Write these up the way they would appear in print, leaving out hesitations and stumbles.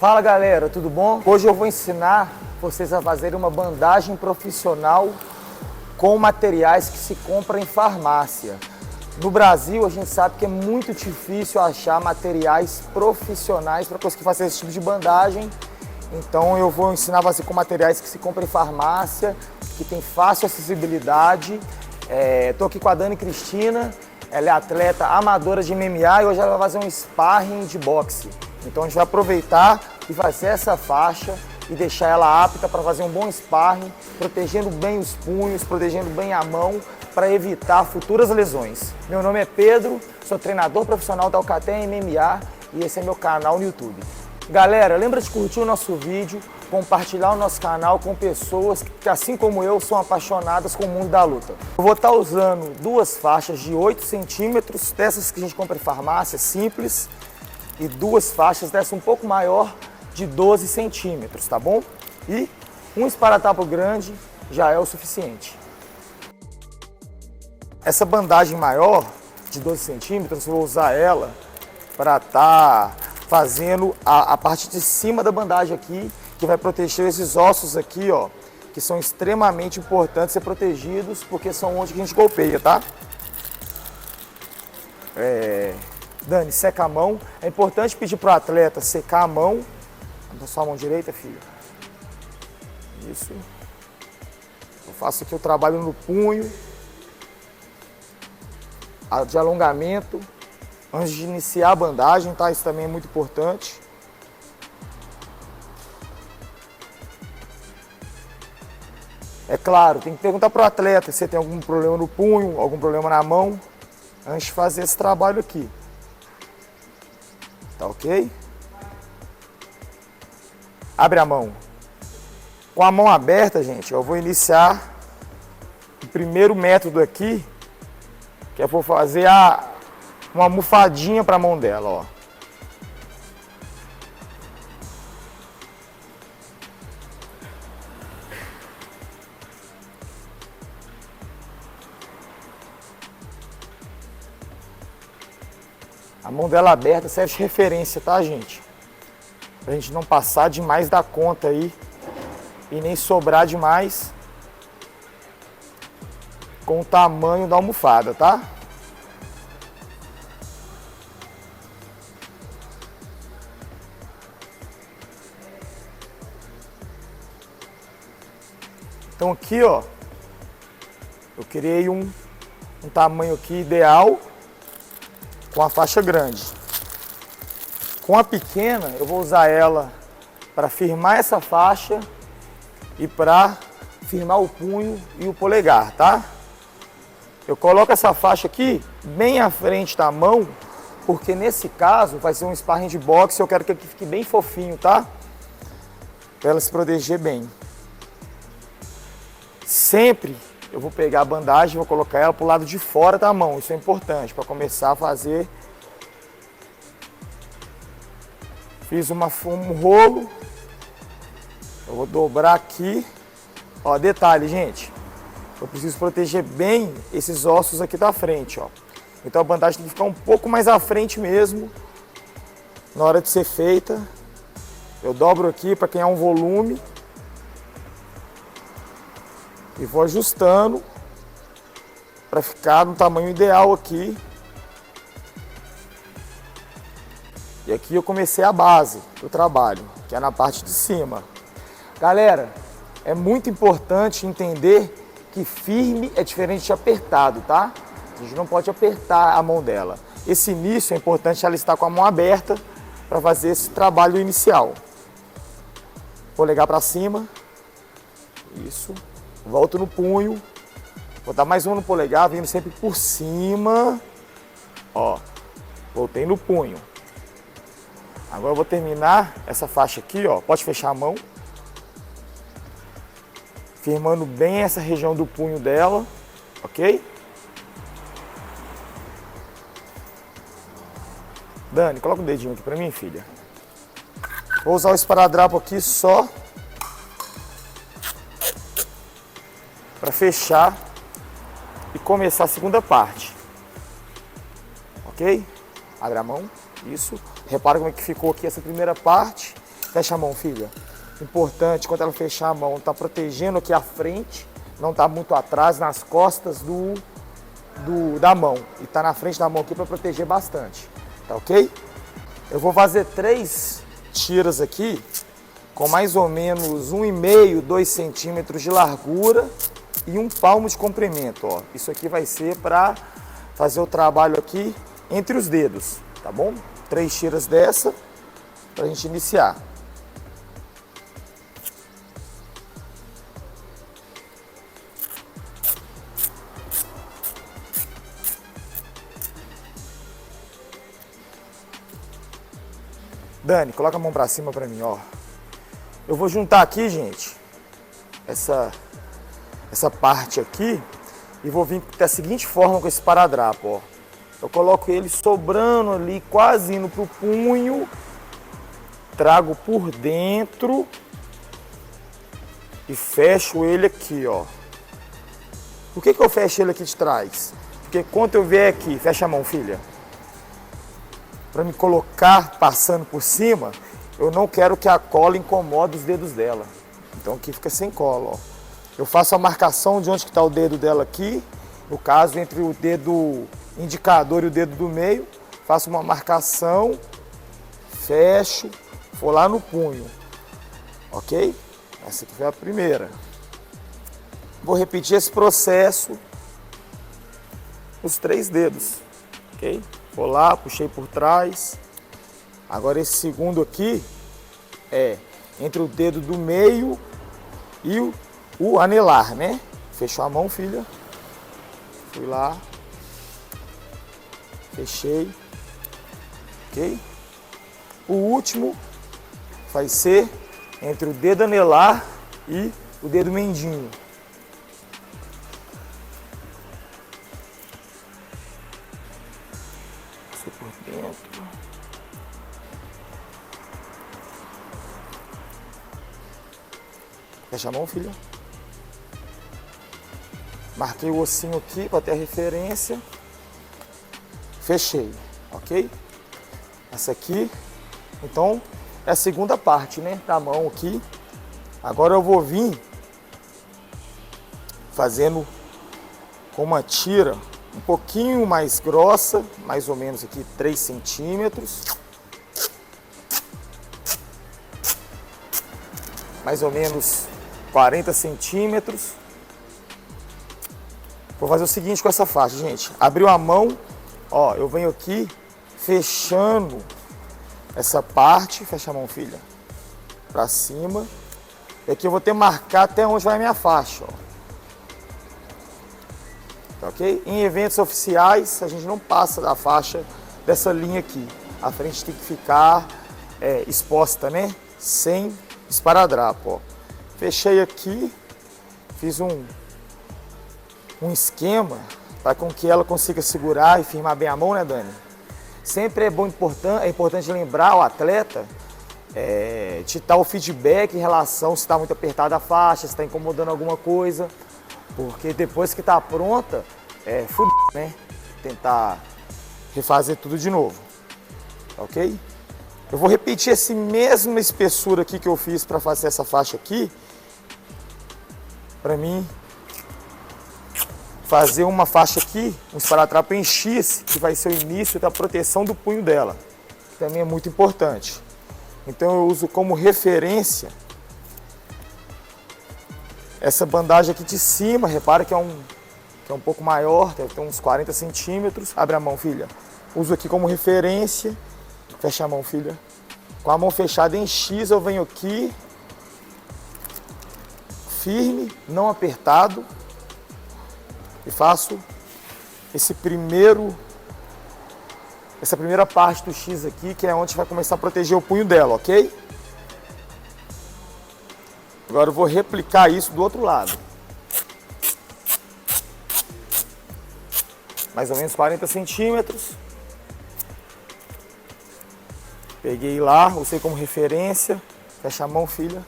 Fala galera, tudo bom? Hoje eu vou ensinar vocês a fazer uma bandagem profissional com materiais que se compram em farmácia. No Brasil a gente sabe que é muito difícil achar materiais profissionais para conseguir fazer esse tipo de bandagem. Então eu vou ensinar a fazer com materiais que se compram em farmácia, que tem fácil acessibilidade. Estou aqui com a Dani Cristina, ela é atleta amadora de MMA e hoje ela vai fazer um sparring de boxe. Então a gente vai aproveitar e fazer essa faixa e deixar ela apta para fazer um bom sparring, protegendo bem os punhos, protegendo bem a mão, para evitar futuras lesões. Meu nome é Pedro, sou treinador profissional da Alcatel MMA e esse é meu canal no YouTube. Galera, lembra de curtir o nosso vídeo, compartilhar o nosso canal com pessoas que, assim como eu, são apaixonadas com o mundo da luta. Eu vou estar usando duas faixas de 8 centímetros, dessas que a gente compra em farmácia, simples, e duas faixas dessa um pouco maior, de 12 centímetros, tá bom? E um esparadrapo grande já é o suficiente. Essa bandagem maior, de 12 centímetros, eu vou usar ela para estar fazendo a parte de cima da bandagem aqui, que vai proteger esses ossos aqui, ó, que são extremamente importantes ser protegidos, porque são onde a gente golpeia, tá? Dani, seca a mão. É importante pedir para o atleta secar a mão. Da sua mão direita, filha. Isso. Eu faço aqui o trabalho no punho, de alongamento, antes de iniciar a bandagem, tá? Isso também é muito importante. É claro, tem que perguntar para o atleta se tem algum problema no punho, algum problema na mão, antes de fazer esse trabalho aqui. Tá ok? Abre a mão. Com a mão aberta, gente, eu vou iniciar o primeiro método aqui, que eu vou fazer uma almofadinha para a mão dela, ó. A mão dela aberta serve de referência, tá, gente? Pra gente não passar demais da conta aí e nem sobrar demais com o tamanho da almofada, tá? Então aqui, ó, eu criei um tamanho aqui ideal com a faixa grande. Com a pequena, eu vou usar ela para firmar essa faixa e para firmar o punho e o polegar, tá? Eu coloco essa faixa aqui bem à frente da mão, porque nesse caso vai ser um sparring de boxe, eu quero que ele fique bem fofinho, tá? Para ela se proteger bem. Sempre eu vou pegar a bandagem e vou colocar ela pro lado de fora da mão, isso é importante para começar a fazer. Fiz um rolo, eu vou dobrar aqui, ó, detalhe, gente, eu preciso proteger bem esses ossos aqui da frente, ó. Então a bandagem tem que ficar um pouco mais à frente mesmo, na hora de ser feita. Eu dobro aqui para ganhar um volume e vou ajustando para ficar no tamanho ideal aqui. E aqui eu comecei a base do trabalho, que é na parte de cima. Galera, é muito importante entender que firme é diferente de apertado, tá? A gente não pode apertar a mão dela. Esse início é importante ela estar com a mão aberta para fazer esse trabalho inicial. Polegar para cima. Isso. Volto no punho. Vou dar mais um no polegar, vindo sempre por cima. Ó, voltei no punho. Agora eu vou terminar essa faixa aqui, ó. Pode fechar a mão. Firmando bem essa região do punho dela, ok? Dani, coloca o dedinho aqui pra mim, filha. Vou usar o esparadrapo aqui só para fechar e começar a segunda parte. Ok? Abre a mão. Isso. Repara como é que ficou aqui essa primeira parte. Fecha a mão, filha. Importante, quando ela fechar a mão, tá protegendo aqui a frente, não tá muito atrás, nas costas da mão. E tá na frente da mão aqui para proteger bastante, tá ok? Eu vou fazer 3 tiras aqui, com mais ou menos 1,5, 2 centímetros de largura e 1 palmo de comprimento, ó. Isso aqui vai ser para fazer o trabalho aqui entre os dedos, tá bom? 3 tiras dessa pra gente iniciar. Dani, coloca a mão pra cima pra mim, ó. Eu vou juntar aqui, gente, essa parte aqui e vou vir da seguinte forma com esse esparadrapo, ó. Eu coloco ele sobrando ali, quase indo pro punho, trago por dentro e fecho ele aqui, ó. Por que eu fecho ele aqui de trás? Porque quando eu vier aqui, fecha a mão, filha. Para me colocar passando por cima, eu não quero que a cola incomode os dedos dela. Então aqui fica sem cola, ó. Eu faço a marcação de onde que está o dedo dela aqui, no caso entre o dedo indicador e o dedo do meio, faço uma marcação, fecho, vou lá no punho, ok? Essa aqui foi a primeira. Vou repetir esse processo nos 3 dedos, ok? Vou lá, puxei por trás. Agora esse segundo aqui é entre o dedo do meio e o anelar, né? Fechou a mão, filha. Fui lá. Fechei. Ok? O último vai ser entre o dedo anelar e o dedo mindinho. Por dentro. Fecha a mão, filha. Marquei o ossinho aqui para ter a referência. Fechei, ok? Essa aqui, então, é a segunda parte, né, da mão aqui. Agora eu vou vir fazendo com uma tira um pouquinho mais grossa, mais ou menos aqui 3 centímetros. Mais ou menos 40 centímetros. Vou fazer o seguinte com essa faixa, gente. Abriu a mão, ó, eu venho aqui fechando essa parte. Fecha a mão, filha. Pra cima. E aqui eu vou ter que marcar até onde vai a minha faixa, ó. Ok? Em eventos oficiais, a gente não passa da faixa dessa linha aqui. A frente tem que ficar exposta, né? Sem esparadrapo, ó. Fechei aqui, fiz um esquema para com que ela consiga segurar e firmar bem a mão, né, Dani? Sempre é importante lembrar o atleta de dar o feedback em relação se está muito apertada a faixa, se está incomodando alguma coisa. Porque depois que tá pronta, né? Tentar refazer tudo de novo, ok? Eu vou repetir essa mesma espessura aqui que eu fiz para fazer essa faixa aqui, para mim fazer uma faixa aqui, um esparadrapo em X, que vai ser o início da proteção do punho dela, que também é muito importante. Então eu uso como referência essa bandagem aqui de cima. Repara que é um pouco maior, deve ter uns 40 centímetros. Abre a mão, filha. Uso aqui como referência. Fecha a mão, filha. Com a mão fechada em X, eu venho aqui, firme, não apertado, e faço essa primeira parte do X aqui, que é onde vai começar a proteger o punho dela, ok? Agora eu vou replicar isso do outro lado. Mais ou menos 40 centímetros. Peguei lá, usei como referência. Fecha a mão, filha.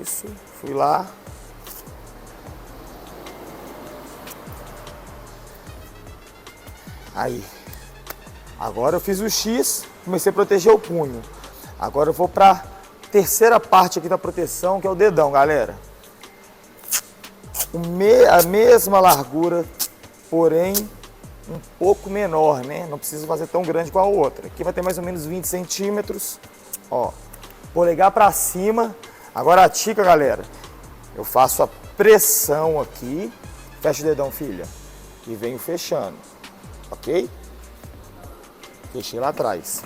Isso, fui lá. Aí. Agora eu fiz o X, comecei a proteger o punho. Agora eu vou para a terceira parte aqui da proteção, que é o dedão, galera. A mesma largura, porém um pouco menor, né? Não precisa fazer tão grande igual a outra. Aqui vai ter mais ou menos 20 centímetros, ó. Polegar para cima. Agora a dica, galera, eu faço a pressão aqui, fecha o dedão, filha, e venho fechando, ok? Fechei lá atrás.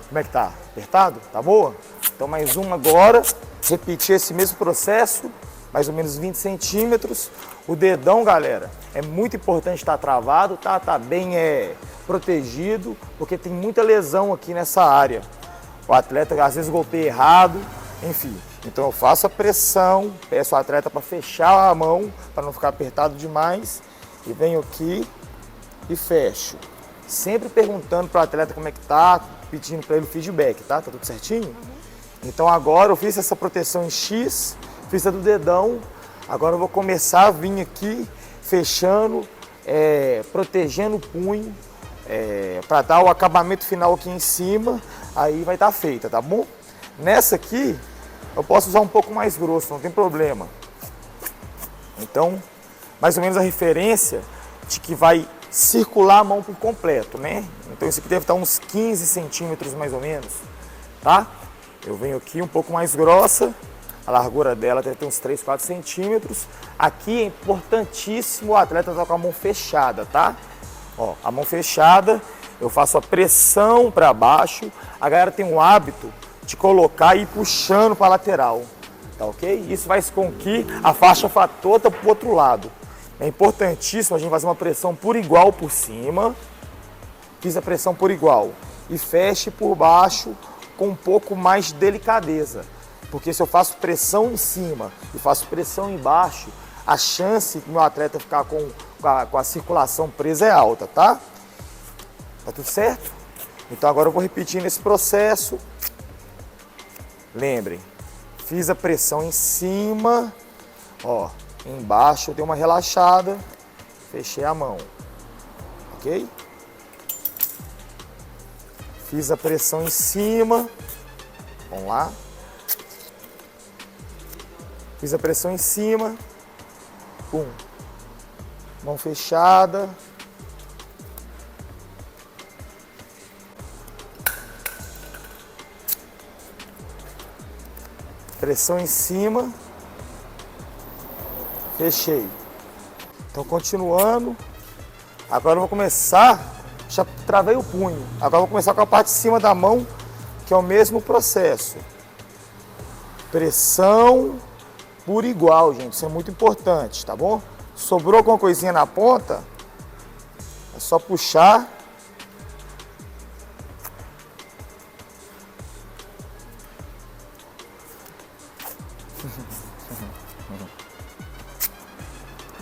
Como é que tá? Apertado? Tá boa? Então mais uma agora, repetir esse mesmo processo, mais ou menos 20 centímetros. O dedão, galera, é muito importante estar travado, tá? Tá bem protegido, porque tem muita lesão aqui nessa área. O atleta às vezes golpeia errado, enfim. Então eu faço a pressão, peço ao atleta para fechar a mão, para não ficar apertado demais, e venho aqui e fecho. Sempre perguntando para o atleta como é que tá, pedindo para ele o feedback, tá? Tá tudo certinho? Então agora eu fiz essa proteção em X, fiz a do dedão, agora eu vou começar a vir aqui fechando, protegendo o punho, para dar o acabamento final aqui em cima, aí vai estar feita, tá bom? Nessa aqui eu posso usar um pouco mais grosso, não tem problema. Então, mais ou menos a referência de que vai circular a mão por completo, né? Então isso aqui deve estar uns 15 centímetros mais ou menos, tá? Eu venho aqui um pouco mais grossa, a largura dela deve ter uns 3, 4 centímetros. Aqui é importantíssimo o atleta estar com a mão fechada, tá? Ó, a mão fechada, eu faço a pressão para baixo. A galera tem um hábito de colocar e ir puxando para a lateral, tá ok? Isso faz com que a faixa vá toda para o outro lado. É importantíssimo a gente fazer uma pressão por igual por cima. Fiz a pressão por igual. E feche por baixo com um pouco mais de delicadeza. Porque se eu faço pressão em cima e faço pressão embaixo, a chance do meu atleta ficar com a circulação presa é alta, tá? Tá tudo certo? Então agora eu vou repetir esse processo. Lembrem, fiz a pressão em cima, ó. Embaixo eu dei uma relaxada, fechei a mão, ok? Fiz a pressão em cima, vamos lá. Fiz a pressão em cima, pum, mão fechada. Pressão em cima. Fechei. Então, continuando. Agora eu vou começar. Já travei o punho. Agora eu vou começar com a parte de cima da mão, que é o mesmo processo. Pressão por igual, gente. Isso é muito importante, tá bom? Sobrou alguma coisinha na ponta, é só puxar.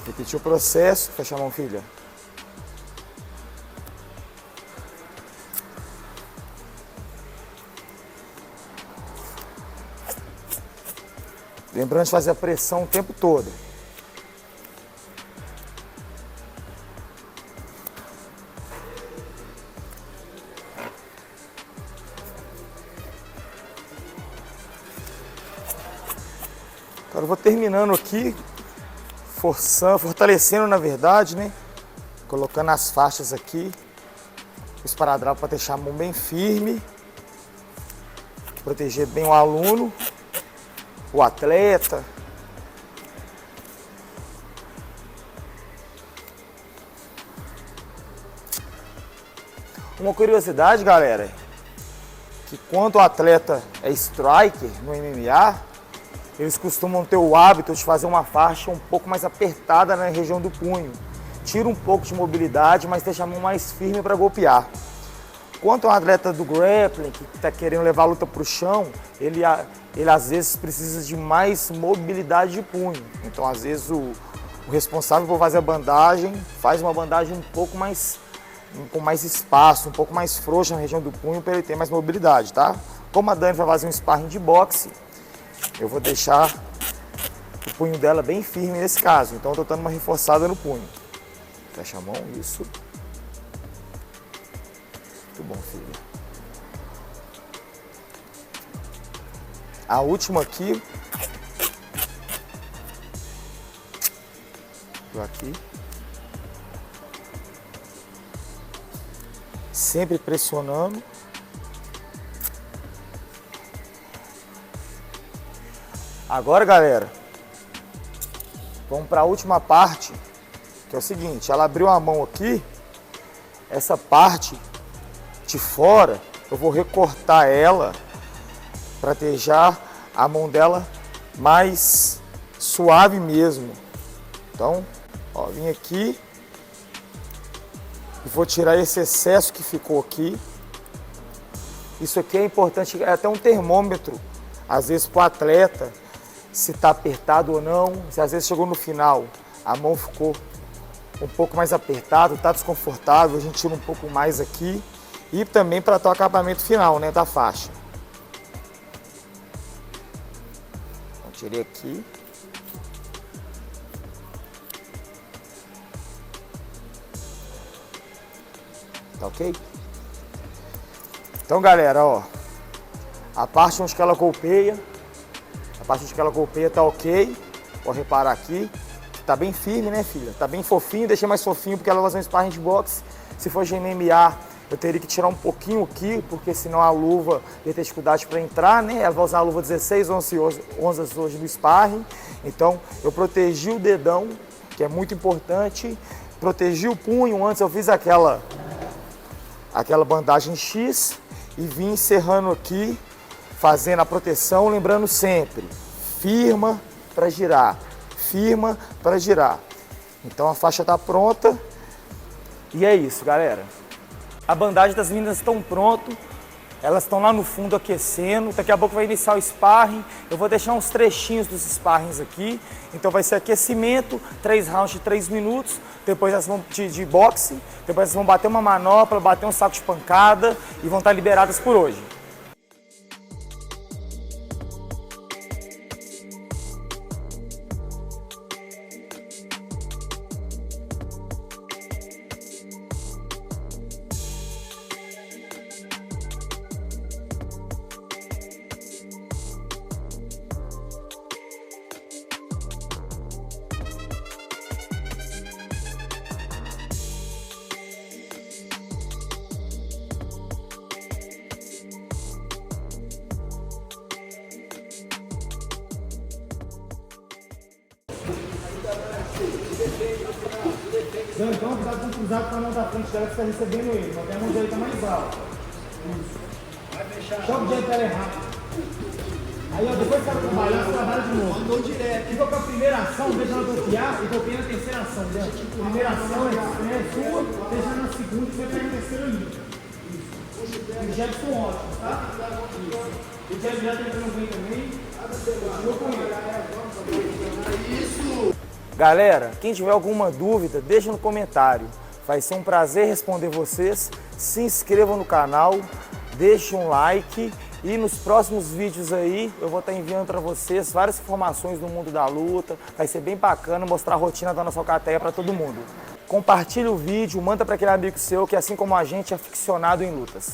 Repetir o processo, fecha a mão, filha. Lembrando de fazer a pressão o tempo todo. Agora eu vou terminando aqui, fortalecendo na verdade, né? Colocando as faixas aqui, o esparadrapo para deixar a mão bem firme, proteger bem o aluno, o atleta. Uma curiosidade, galera, que quando o atleta é striker no MMA, eles costumam ter o hábito de fazer uma faixa um pouco mais apertada na região do punho. Tira um pouco de mobilidade, mas deixa a mão mais firme para golpear. Quanto ao atleta do grappling, que está querendo levar a luta para o chão, ele às vezes precisa de mais mobilidade de punho. Então, às vezes, o responsável por fazer a bandagem faz uma bandagem um pouco mais, com mais espaço, um pouco mais frouxa na região do punho para ele ter mais mobilidade, tá? Como a Dani vai fazer um sparring de boxe, eu vou deixar o punho dela bem firme nesse caso. Então, eu estou dando uma reforçada no punho. Fecha a mão, isso. Muito bom, filho. A última aqui. Aqui. Sempre pressionando. Agora, galera, vamos para a última parte, que é o seguinte, ela abriu a mão aqui, essa parte de fora, eu vou recortar ela para deixar a mão dela mais suave mesmo. Então, ó, vim aqui e vou tirar esse excesso que ficou aqui. Isso aqui é importante, é até um termômetro, às vezes para o atleta, se está apertado ou não. Se às vezes chegou no final, a mão ficou um pouco mais apertada, está desconfortável, a gente tira um pouco mais aqui. E também para o acabamento final, né, da faixa. Então, tirei aqui. Tá ok? Então, galera, ó, a parte onde que ela golpeia, tá ok. Pode reparar aqui, tá bem firme, né, filha? Tá bem fofinho, deixei mais fofinho porque ela vai fazer um sparring de boxe. Se for de MMA, eu teria que tirar um pouquinho aqui, porque senão a luva ia ter dificuldade para entrar, né? Ela vai usar a luva 16 onças hoje no sparring. Então, eu protegi o dedão, que é muito importante. Protegi o punho, antes eu fiz aquela bandagem X e vim encerrando aqui, fazendo a proteção, lembrando sempre, firma para girar, firma para girar. Então a faixa está pronta e é isso, galera. A bandagem das meninas estão pronto, elas estão lá no fundo aquecendo, daqui a pouco vai iniciar o sparring, eu vou deixar uns trechinhos dos sparrings aqui, então vai ser aquecimento, 3 rounds de 3 minutos, depois elas vão de boxe, depois elas vão bater uma manopla, bater um saco de pancada e vão estar liberadas por hoje. Então, cuidado com o cruzado com a mão da frente dela que está recebendo ele, mas a mão dele está mais alta. Isso. Choque de ela é rápido. Aí, ó, depois que ela trabalhar, você trabalha de novo. Mandou direto. Ficou com a primeira ação, deixa ela golpear e golpeia na terceira ação. A primeira ação é sua, deixa ela na segunda e você pega a terceira ali. Isso. Os jabs são ótimos, tá? Isso. O jab já tem que bem também. Continua com ele. Isso. Galera, quem tiver alguma dúvida, deixa no comentário. Vai ser um prazer responder vocês. Se inscrevam no canal, deixe um like e nos próximos vídeos aí eu vou estar enviando para vocês várias informações do mundo da luta. Vai ser bem bacana mostrar a rotina da nossa alcateia para todo mundo. Compartilhe o vídeo, manda para aquele amigo seu que assim como a gente é aficionado em lutas.